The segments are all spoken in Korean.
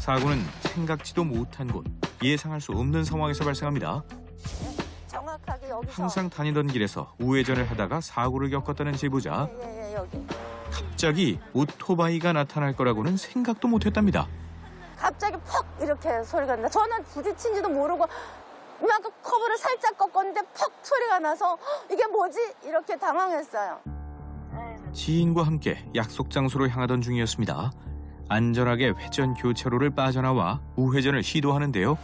사고는 생각지도 못한 곳, 예상할 수 없는 상황에서 발생합니다. 정확하게 여기서. 항상 다니던 길에서 우회전을 하다가 사고를 겪었다는 제보자. 여기. 갑자기 오토바이가 나타날 거라고는 생각도 못했답니다. 갑자기 퍽 이렇게 소리가 난다. 저는 부딪힌지도 모르고 이만큼 커브를 살짝 꺾었는데 퍽 소리가 나서 이게 뭐지? 이렇게 당황했어요. 지인과 함께 약속 장소로 향하던 중이었습니다. 안전하게 회전 교차로를 빠져나와 우회전을 시도하는데요.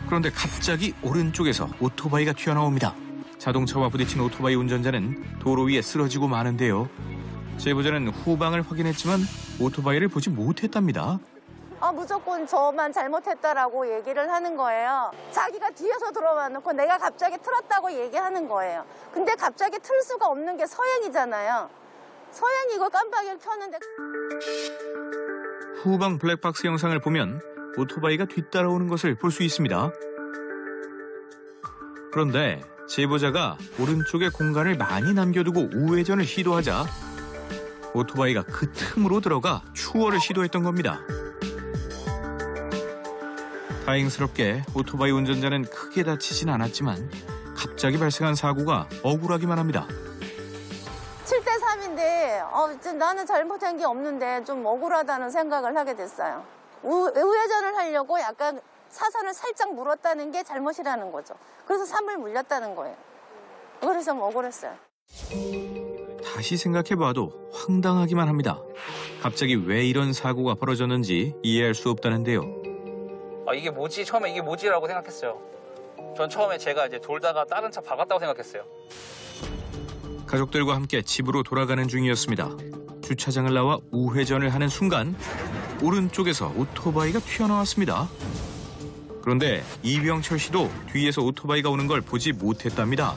그런데 갑자기 오른쪽에서 오토바이가 튀어나옵니다. 자동차와 부딪힌 오토바이 운전자는 도로 위에 쓰러지고 마는데요. 제보자는 후방을 확인했지만 오토바이를 보지 못했답니다. 무조건 저만 잘못했다라고 얘기를 하는 거예요. 자기가 뒤에서 들어와 놓고 내가 갑자기 틀었다고 얘기하는 거예요. 근데 갑자기 틀 수가 없는 게 서행이잖아요. 서행이고 깜빡이를 켰는데. 후방 블랙박스 영상을 보면 오토바이가 뒤따라오는 것을 볼 수 있습니다. 그런데 제보자가 오른쪽에 공간을 많이 남겨두고 우회전을 시도하자 오토바이가 그 틈으로 들어가 추월을 시도했던 겁니다. 다행스럽게 오토바이 운전자는 크게 다치진 않았지만 갑자기 발생한 사고가 억울하기만 합니다. 7대3인데 나는 잘못한 게 없는데 좀 억울하다는 생각을 하게 됐어요. 우회전을 하려고 약간 사선을 살짝 물었다는 게 잘못이라는 거죠. 그래서 3을 물렸다는 거예요. 그래서 좀 억울했어요. 다시 생각해봐도 황당하기만 합니다. 갑자기 왜 이런 사고가 벌어졌는지 이해할 수 없다는데요. 이게 뭐지? 처음에 이게 뭐지라고 생각했어요. 전 처음에 제가 이제 돌다가 다른 차 박았다고 생각했어요. 가족들과 함께 집으로 돌아가는 중이었습니다. 주차장을 나와 우회전을 하는 순간 오른쪽에서 오토바이가 튀어나왔습니다. 그런데 이병철 씨도 뒤에서 오토바이가 오는 걸 보지 못했답니다.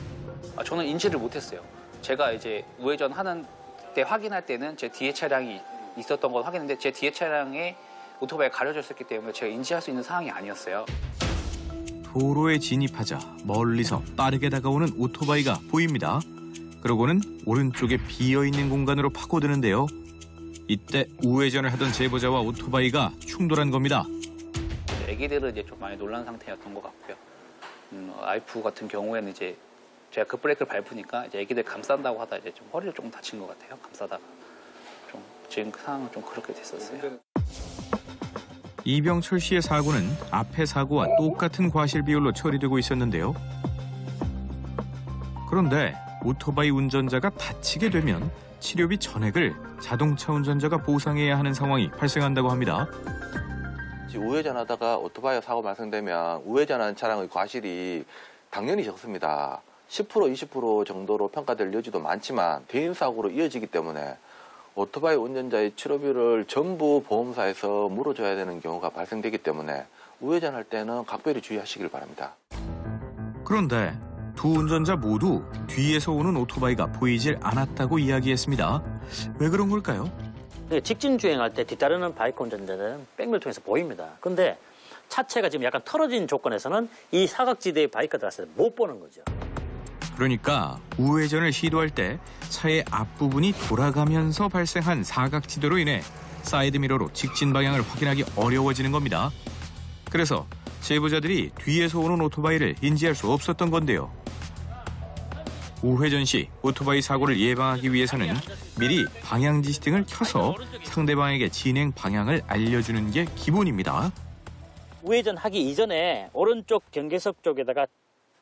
저는 인지를 못했어요. 제가 이제 우회전 하는 때 확인할 때는 제 뒤에 차량이 있었던 걸 확인했는데 제 뒤에 차량에 오토바이가 가려져 있었기 때문에 제가 인지할 수 있는 상황이 아니었어요. 도로에 진입하자 멀리서 빠르게 다가오는 오토바이가 보입니다. 그러고는 오른쪽에 비어있는 공간으로 파고드는데요. 이때 우회전을 하던 제보자와 오토바이가 충돌한 겁니다. 애기들은 이제 좀 많이 놀란 상태였던 것 같고요. 와이프 같은 경우에는 이제 제가 급브레이크를 밟으니까 이제 애기들 감싼다고 하다 이제 좀 허리를 조금 다친 것 같아요. 감싸다가 좀 지금 그 상황은 좀 그렇게 됐었어요. 이병철 씨의 사고는 앞의 사고와 똑같은 과실 비율로 처리되고 있었는데요. 그런데 오토바이 운전자가 다치게 되면 치료비 전액을 자동차 운전자가 보상해야 하는 상황이 발생한다고 합니다. 우회전하다가 오토바이가 사고 발생되면 우회전하는 차량의 과실이 당연히 적습니다. 10% 20% 정도로 평가될 여지도 많지만 대인 사고로 이어지기 때문에 오토바이 운전자의 치료비를 전부 보험사에서 물어줘야 되는 경우가 발생되기 때문에 우회전할 때는 각별히 주의하시길 바랍니다. 그런데 두 운전자 모두 뒤에서 오는 오토바이가 보이질 않았다고 이야기했습니다. 왜 그런 걸까요? 직진 주행할 때 뒤따르는 바이크 운전자들은 백미를 통해서 보입니다. 그런데 차체가 지금 약간 털어진 조건에서는 이 사각지대의 바이크가 들어왔을 때 못 보는 거죠. 그러니까 우회전을 시도할 때 차의 앞부분이 돌아가면서 발생한 사각지대로 인해 사이드미러로 직진 방향을 확인하기 어려워지는 겁니다. 그래서 제보자들이 뒤에서 오는 오토바이를 인지할 수 없었던 건데요. 우회전 시 오토바이 사고를 예방하기 위해서는 미리 방향지시 등을 켜서 상대방에게 진행 방향을 알려주는 게 기본입니다. 우회전하기 이전에 오른쪽 경계석 쪽에다가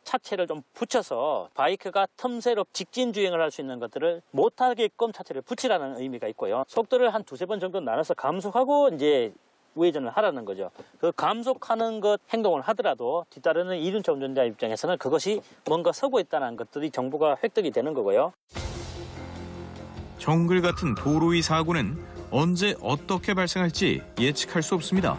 차체를 좀 붙여서 바이크가 틈새로 직진 주행을 할 수 있는 것들을 못하게끔 차체를 붙이라는 의미가 있고요. 속도를 한 두세 번 정도 나눠서 감속하고 이제 우회전을 하라는 거죠. 그 감속하는 것 행동을 하더라도 뒤따르는 이륜차 운전자 입장에서는 그것이 뭔가 서고 있다는 것들이 정보가 획득이 되는 거고요. 정글 같은 도로 위 사고는 언제 어떻게 발생할지 예측할 수 없습니다.